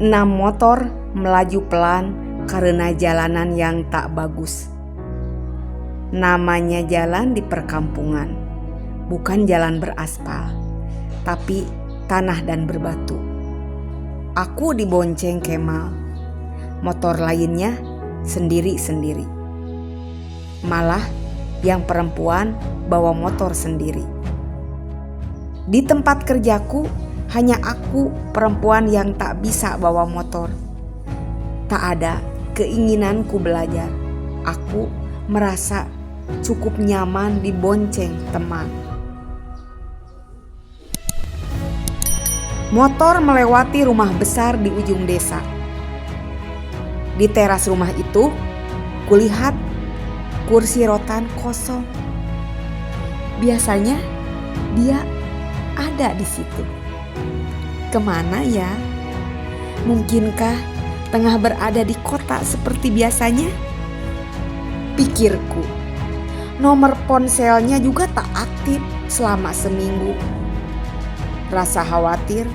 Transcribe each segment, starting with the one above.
6 motor melaju pelan karena jalanan yang tak bagus. Namanya jalan di perkampungan, bukan jalan beraspal, tapi tanah dan berbatu. Aku dibonceng Kemal, motor lainnya sendiri-sendiri. Malah yang perempuan bawa motor sendiri. Di tempat kerjaku hanya aku perempuan yang tak bisa bawa motor. Tak ada keinginanku belajar. Aku merasa cukup nyaman dibonceng teman. Motor melewati rumah besar di ujung desa. Di teras rumah itu, kulihat kursi rotan kosong. Biasanya dia ada di situ. Kemana ya? Mungkinkah tengah berada di kota seperti biasanya? Pikirku. Nomor ponselnya juga tak aktif selama seminggu. Rasa khawatir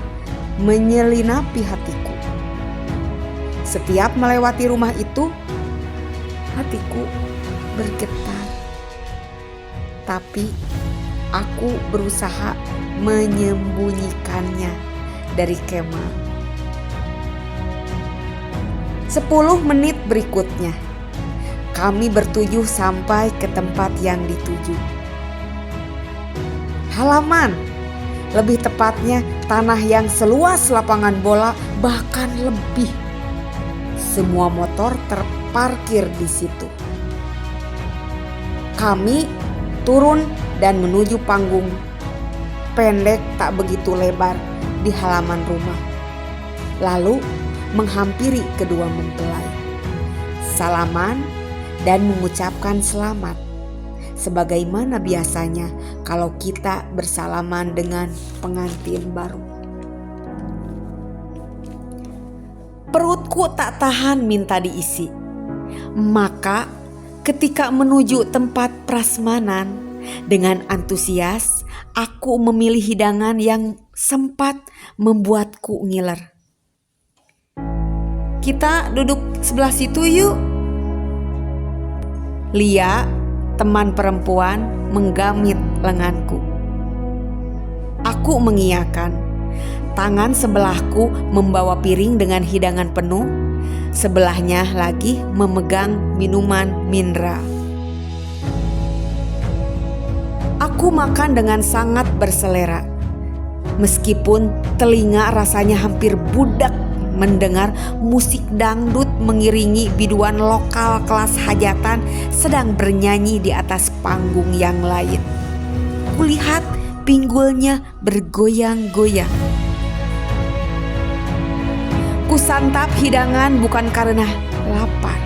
menyelinap hatiku. Setiap melewati rumah itu, hatiku bergetar. Tapi aku berusaha menyembunyikannya dari Kemal. 10 menit berikutnya, kami bertujuh sampai ke tempat yang dituju. Halaman, lebih tepatnya tanah yang seluas lapangan bola, bahkan lebih. Semua motor terparkir di situ. Kami turun dan menuju panggung pendek tak begitu lebar di halaman rumah. Lalu menghampiri kedua mempelai, salaman dan mengucapkan selamat, sebagaimana biasanya kalau kita bersalaman dengan pengantin baru. Perutku tak tahan minta diisi. Maka ketika menuju tempat prasmanan, dengan antusias aku memilih hidangan yang sempat membuatku ngiler. Kita duduk sebelah situ yuk. Lia, teman perempuan, menggamit lenganku. Aku mengiyakan. Tangan sebelahku membawa piring dengan hidangan penuh. Sebelahnya lagi memegang minuman mineral. Aku makan dengan sangat berselera. Meskipun telinga rasanya hampir budak mendengar musik dangdut mengiringi biduan lokal kelas hajatan sedang bernyanyi di atas panggung yang lain. Kulihat pinggulnya bergoyang-goyang. Kusantap hidangan bukan karena lapar,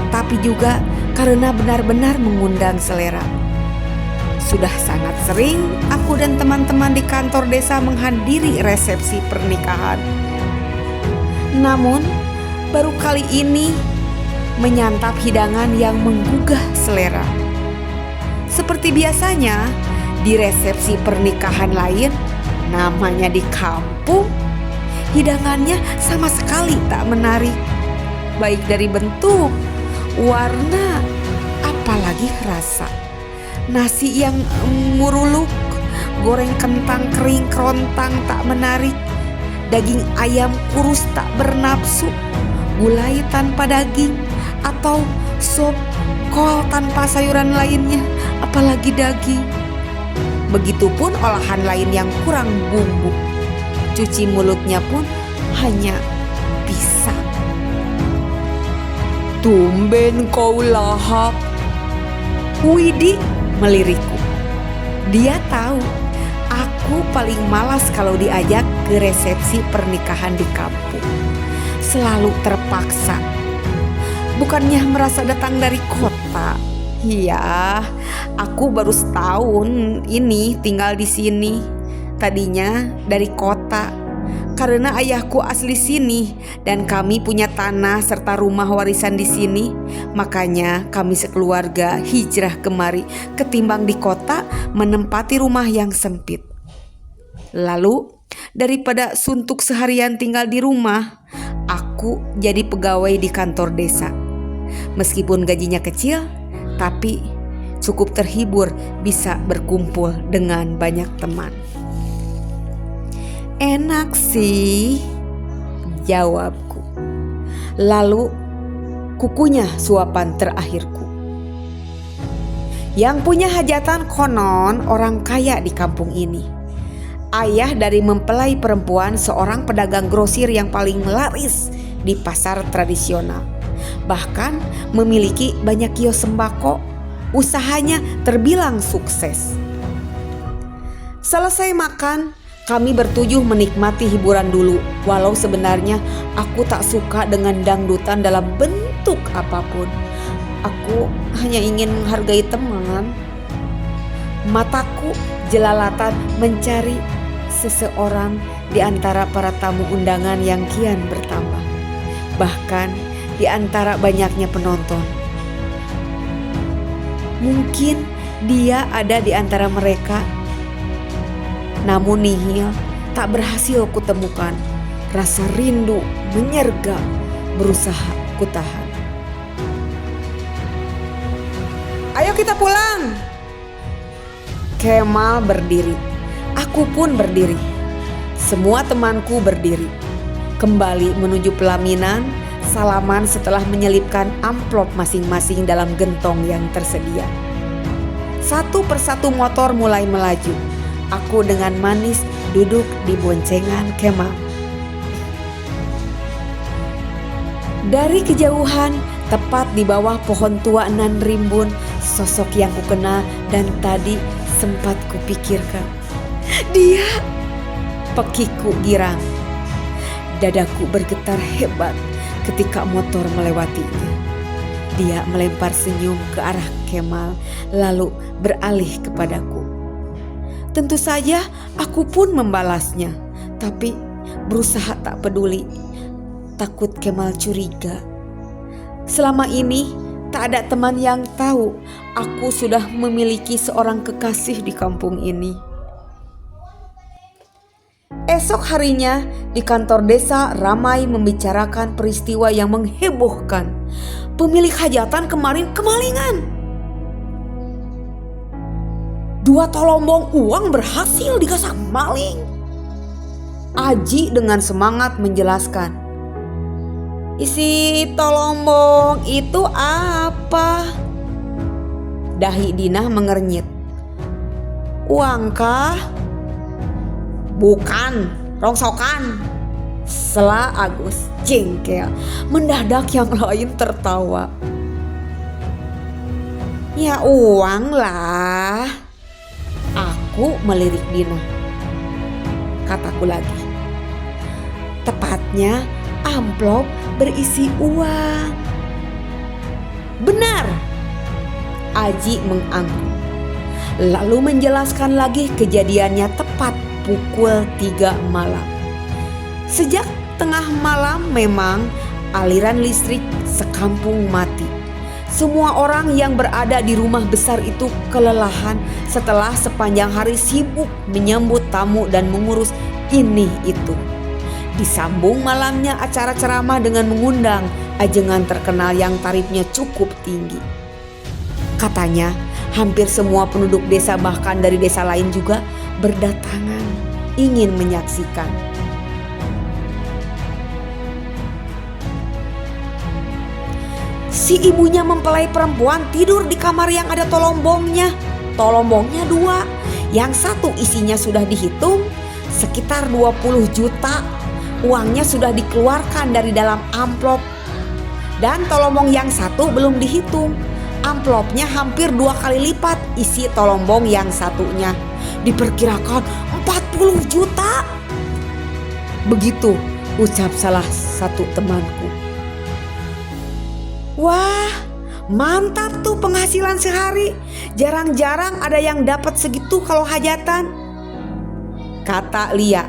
tapi juga karena benar-benar mengundang selera. Sudah sangat sering aku dan teman-teman di kantor desa menghadiri resepsi pernikahan. Namun baru kali ini menyantap hidangan yang menggugah selera. Seperti biasanya di resepsi pernikahan lain, namanya di kampung, hidangannya sama sekali tak menarik, baik dari bentuk, warna, apalagi rasa. Nasi yang muruluk, goreng kentang kering kerontang tak menarik, daging ayam kurus tak bernafsu, gulai tanpa daging, atau sop kol tanpa sayuran lainnya, apalagi daging. Begitupun olahan lain yang kurang bumbu. Cuci mulutnya pun hanya pisang. Tumben kau lahap, Widi melirikku. Dia tahu aku paling malas kalau diajak ke resepsi pernikahan di kampung. Selalu terpaksa. Bukannya merasa datang dari kota. Iya, aku baru setahun ini tinggal di sini. Tadinya dari kota, karena ayahku asli sini dan kami punya tanah serta rumah warisan di sini. Makanya kami sekeluarga hijrah kemari ketimbang di kota menempati rumah yang sempit. Lalu Daripada suntuk seharian tinggal di rumah, aku jadi pegawai di kantor desa. Meskipun gajinya kecil, tapi cukup terhibur bisa berkumpul dengan banyak teman. Enak sih, jawabku. Lalu kukunya suapan terakhirku. Yang punya hajatan konon orang kaya di kampung ini. Ayah dari mempelai perempuan seorang pedagang grosir yang paling laris di pasar tradisional. Bahkan memiliki banyak kios sembako. Usahanya terbilang sukses. Selesai makan, kami bertujuh menikmati hiburan dulu. Walau sebenarnya aku tak suka dengan dangdutan dalam bentuk apapun. Aku hanya ingin menghargai teman. Mataku jelalatan mencari seseorang di antara para tamu undangan yang kian bertambah. Bahkan di antara banyaknya penonton. Mungkin dia ada di antara mereka. Namun nihil tak berhasil kutemukan. Rasa rindu menyergap, berusaha kutahan. Ayo kita pulang. Kemal berdiri. Aku pun berdiri. Semua temanku berdiri. Kembali menuju pelaminan, salaman setelah menyelipkan amplop masing-masing dalam gentong yang tersedia. Satu persatu motor mulai melaju. Aku dengan manis duduk di boncengan Kemal. Dari kejauhan, tepat di bawah pohon tua nan rimbun, sosok yang kukenal dan tadi sempat kupikirkan. Dia, pekiku girang. Dadaku bergetar hebat ketika motor melewatinya. Dia melempar senyum ke arah Kemal lalu beralih kepadaku. Tentu saja aku pun membalasnya, tapi berusaha tak peduli. Takut Kemal curiga. Selama ini tak ada teman yang tahu aku sudah memiliki seorang kekasih di kampung ini. Esok harinya di kantor desa ramai membicarakan peristiwa yang menghebohkan. Pemilik hajatan kemarin kemalingan. 2 tolombong uang berhasil digasak maling. Aji dengan semangat menjelaskan. Isi tolombong itu apa? Dahi Dinah mengernyit. Uang kah? Bukan, rongsokan. Sela Agus jengkel. Mendadak yang lain tertawa. Ya uang lah. Aku melirik Dinah. Kataku lagi. Tepatnya amplop berisi uang. Benar. Aji mengangguk. Lalu menjelaskan lagi kejadiannya tepat pukul 3 malam. Sejak tengah malam memang aliran listrik sekampung mati. Semua orang yang berada di rumah besar itu kelelahan setelah sepanjang hari sibuk menyambut tamu dan mengurus ini itu. Disambung malamnya acara ceramah dengan mengundang ajengan terkenal yang tarifnya cukup tinggi. Katanya hampir semua penduduk desa bahkan dari desa lain juga berdatangan ingin menyaksikan. Si ibunya mempelai perempuan tidur di kamar yang ada tolombongnya. Tolombongnya 2. Yang satu isinya sudah dihitung sekitar 20 juta. Uangnya sudah dikeluarkan dari dalam amplop. Dan tolombong yang satu belum dihitung. Amplopnya hampir 2 kali lipat isi tolombong yang satunya. Diperkirakan 40 juta. Begitu ucap salah satu temanku. Wah, mantap tuh penghasilan sehari. Jarang-jarang ada yang dapat segitu kalau hajatan, kata Lia.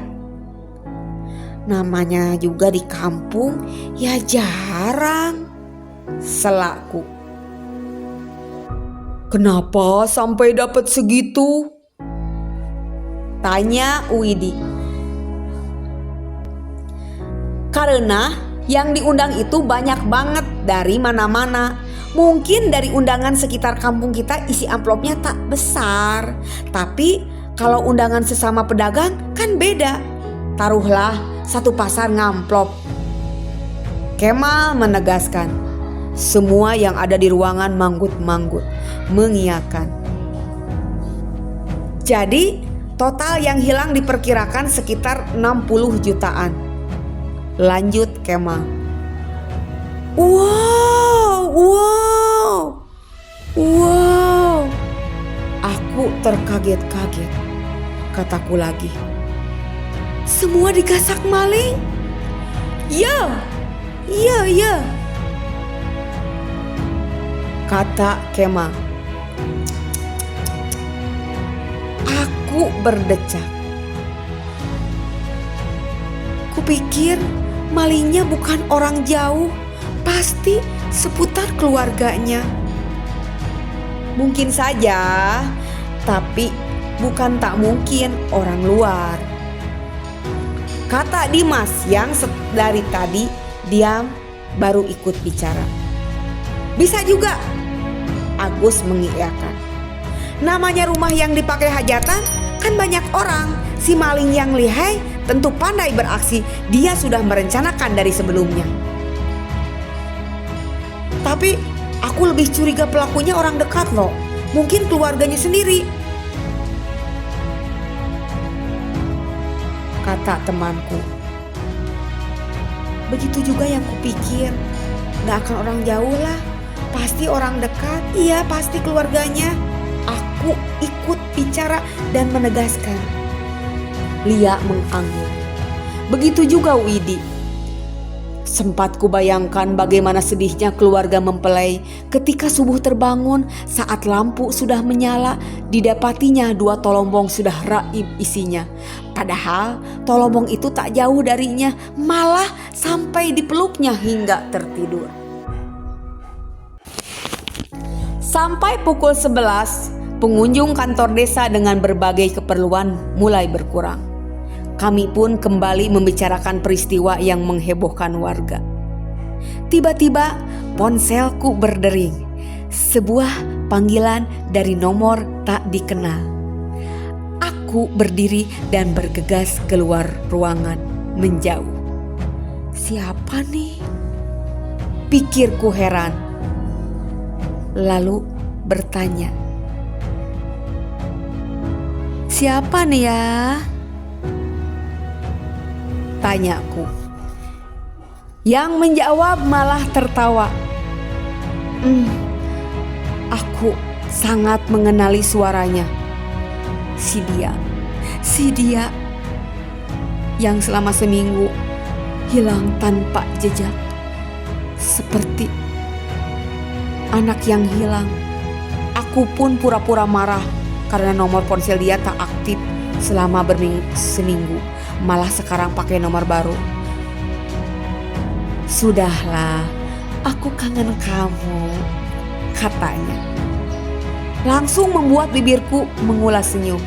Namanya juga di kampung, ya jarang, selaku. Kenapa sampai dapat segitu? Tanya Widi. Karena yang diundang itu banyak banget dari mana-mana. Mungkin dari undangan sekitar kampung kita isi amplopnya tak besar. Tapi kalau undangan sesama pedagang kan beda. Taruhlah satu pasar ngamplop. Kemal menegaskan. Semua yang ada di ruangan manggut-manggut, mengiyakan. Jadi total yang hilang diperkirakan sekitar 60 jutaan. Lanjut Kemal. Wow. Aku terkaget-kaget. Kataku lagi. Semua digasak maling? Ya. Kata Kemal. Aku berdecak. Kupikir malingnya bukan orang jauh, pasti seputar keluarganya. Mungkin saja, tapi bukan tak mungkin orang luar. Kata Dimas yang dari tadi diam baru ikut bicara. Bisa juga, Agus mengiyakan. Namanya rumah yang dipakai hajatan kan banyak orang. Si maling yang lihai tentu pandai beraksi. Dia sudah merencanakan dari sebelumnya. Tapi aku lebih curiga pelakunya orang dekat loh. Mungkin keluarganya sendiri. Kata temanku. Begitu juga yang kupikir. Gak akan orang jauh lah. Pasti orang dekat. Iya pasti keluarganya. Aku ikut bicara dan menegaskan. Lia mengangguk. Begitu juga Widi. Sempat kubayangkan bagaimana sedihnya keluarga mempelai ketika subuh terbangun saat lampu sudah menyala, didapatinya 2 tolombong sudah raib isinya. Padahal tolombong itu tak jauh darinya, malah sampai dipeluknya hingga tertidur. Sampai pukul 11, pengunjung kantor desa dengan berbagai keperluan mulai berkurang. Kami pun kembali membicarakan peristiwa yang menghebohkan warga. Tiba-tiba ponselku berdering. Sebuah panggilan dari nomor tak dikenal. Aku berdiri dan bergegas keluar ruangan menjauh. Siapa nih? Pikirku heran. Lalu bertanya. Siapa nih ya? Tanyaku. Yang menjawab malah tertawa. Aku sangat mengenali suaranya. Si dia yang selama seminggu hilang tanpa jejak. Seperti anak yang hilang. Aku pun pura-pura marah karena nomor ponsel dia tak aktif selama seminggu. Malah sekarang pakai nomor baru. Sudahlah, aku kangen kamu, katanya. Langsung membuat bibirku mengulas senyum.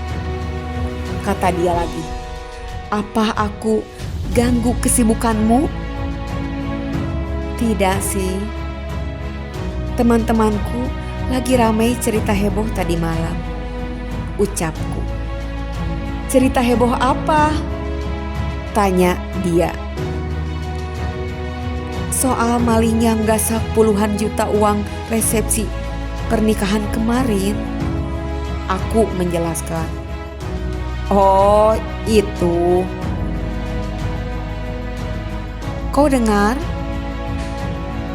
Kata dia lagi, apa aku ganggu kesibukanmu? Tidak sih. Teman-temanku lagi ramai cerita heboh tadi malam, ucapku. Cerita heboh apa? Tanya dia. Soal maling yang gasak puluhan juta uang resepsi pernikahan kemarin. Aku menjelaskan. Oh itu. Kau dengar?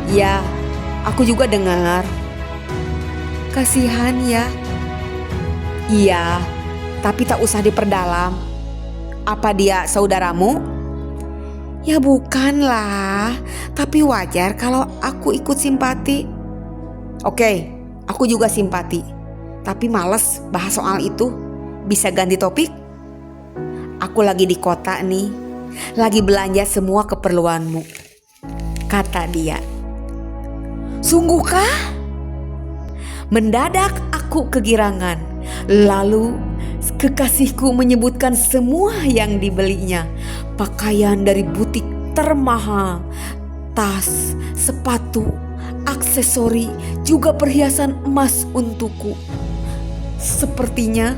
Ya, aku juga dengar. Kasihan ya. Iya, tapi tak usah diperdalam. Apa dia saudaramu? Ya bukanlah, tapi wajar kalau aku ikut simpati. Oke, aku juga simpati. Tapi males bahas soal itu. Bisa ganti topik? Aku lagi di kota nih, lagi belanja semua keperluanmu, kata dia. Sungguhkah? Mendadak aku kegirangan. Lalu kekasihku menyebutkan semua yang dibelinya. Pakaian dari butik termahal. Tas, sepatu, aksesori, juga perhiasan emas untukku. Sepertinya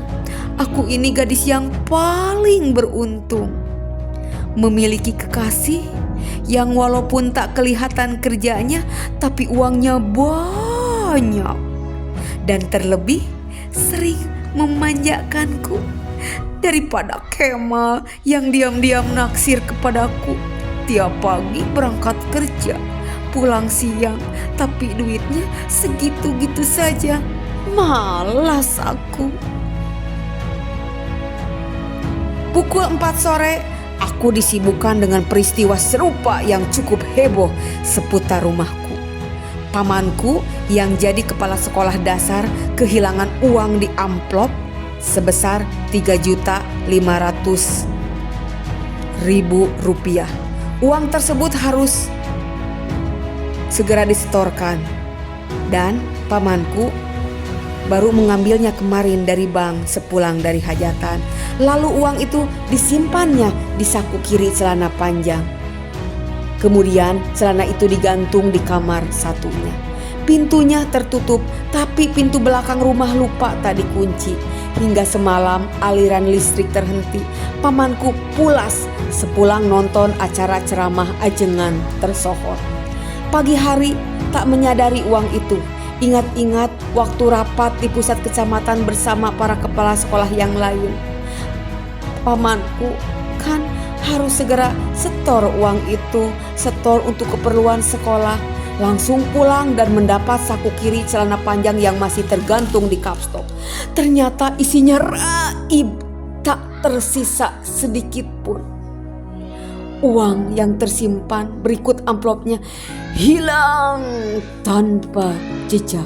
aku ini gadis yang paling beruntung. Memiliki kekasih yang walaupun tak kelihatan kerjanya, tapi uangnya banyak. Dan terlebih sering memanjakanku daripada Kemal yang diam-diam naksir kepadaku. Tiap pagi berangkat kerja, pulang siang, tapi duitnya segitu-gitu saja. Malas aku. Pukul 4 sore, aku disibukkan dengan peristiwa serupa yang cukup heboh seputar rumahku. Pamanku yang jadi kepala sekolah dasar kehilangan uang di amplop sebesar 3.500.000 rupiah. Uang tersebut harus segera disetorkan, dan pamanku baru mengambilnya kemarin dari bank sepulang dari hajatan. Lalu uang itu disimpannya di saku kiri celana panjang. Kemudian celana itu digantung di kamar satunya. Pintunya tertutup, tapi pintu belakang rumah lupa tak dikunci. Hingga semalam aliran listrik terhenti. Pamanku pulas sepulang nonton acara ceramah ajengan tersohor. Pagi hari tak menyadari uang itu. Ingat-ingat waktu rapat di pusat kecamatan bersama para kepala sekolah yang lain. Pamanku kan harus segera setor uang itu, setor untuk keperluan sekolah. Langsung pulang dan mendapat saku kiri celana panjang yang masih tergantung di kapstok. Ternyata isinya raib, tak tersisa sedikit pun. Uang yang tersimpan berikut amplopnya hilang tanpa jejak.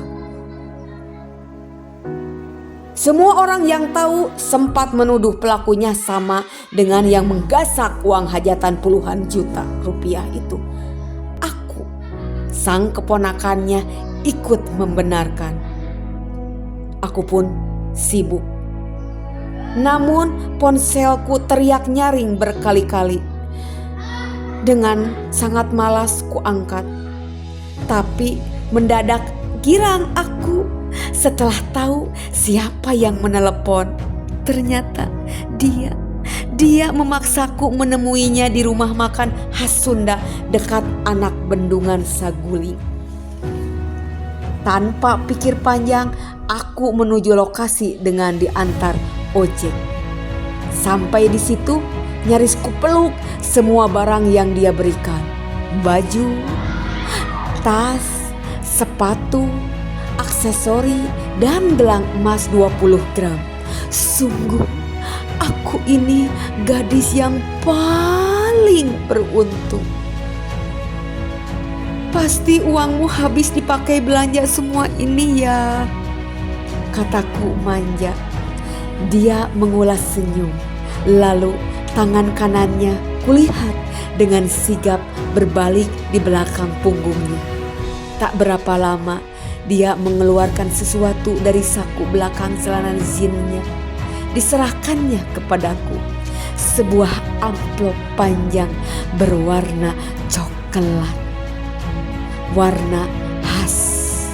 Semua orang yang tahu sempat menuduh pelakunya sama dengan yang menggasak uang hajatan puluhan juta rupiah itu. Aku, sang keponakannya, ikut membenarkan. Aku pun sibuk. Namun ponselku teriak nyaring berkali-kali. Dengan sangat malas kuangkat. Tapi mendadak girang aku setelah tahu siapa yang menelepon. Ternyata dia memaksaku menemuinya di rumah makan khas Sunda dekat Anak Bendungan Saguling. Tanpa pikir panjang, aku menuju lokasi dengan diantar ojek. Sampai di situ nyaris kupeluk semua barang yang dia berikan. Baju, tas, sepatu, aksesori, dan gelang emas 20 gram. Sungguh, aku ini gadis yang paling beruntung. Pasti uangmu habis dipakai belanja semua ini ya, kataku manja. Dia mengulas senyum. Lalu tangan kanannya kulihat dengan sigap berbalik di belakang punggungnya. Tak berapa lama dia mengeluarkan sesuatu dari saku belakang celana jeansnya. Diserahkannya kepadaku. Sebuah amplop panjang berwarna coklat. Warna khas.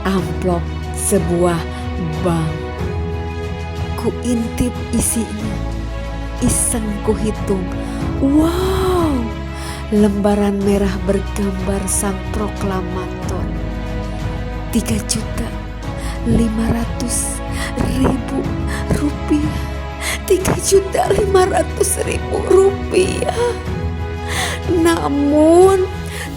Amplop sebuah bank. Kuintip isinya. Iseng kuhitung. Wow, lembaran merah bergambar sang proklamator. 3.500.000 rupiah. 3.500.000 rupiah. Namun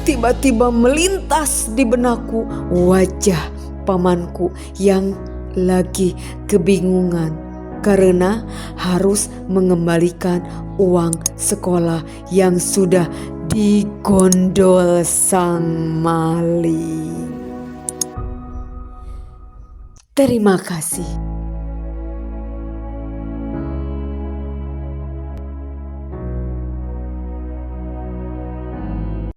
tiba-tiba melintas di benakku wajah pamanku yang lagi kebingungan karena harus mengembalikan uang sekolah yang sudah digondol sang maling. Terima kasih.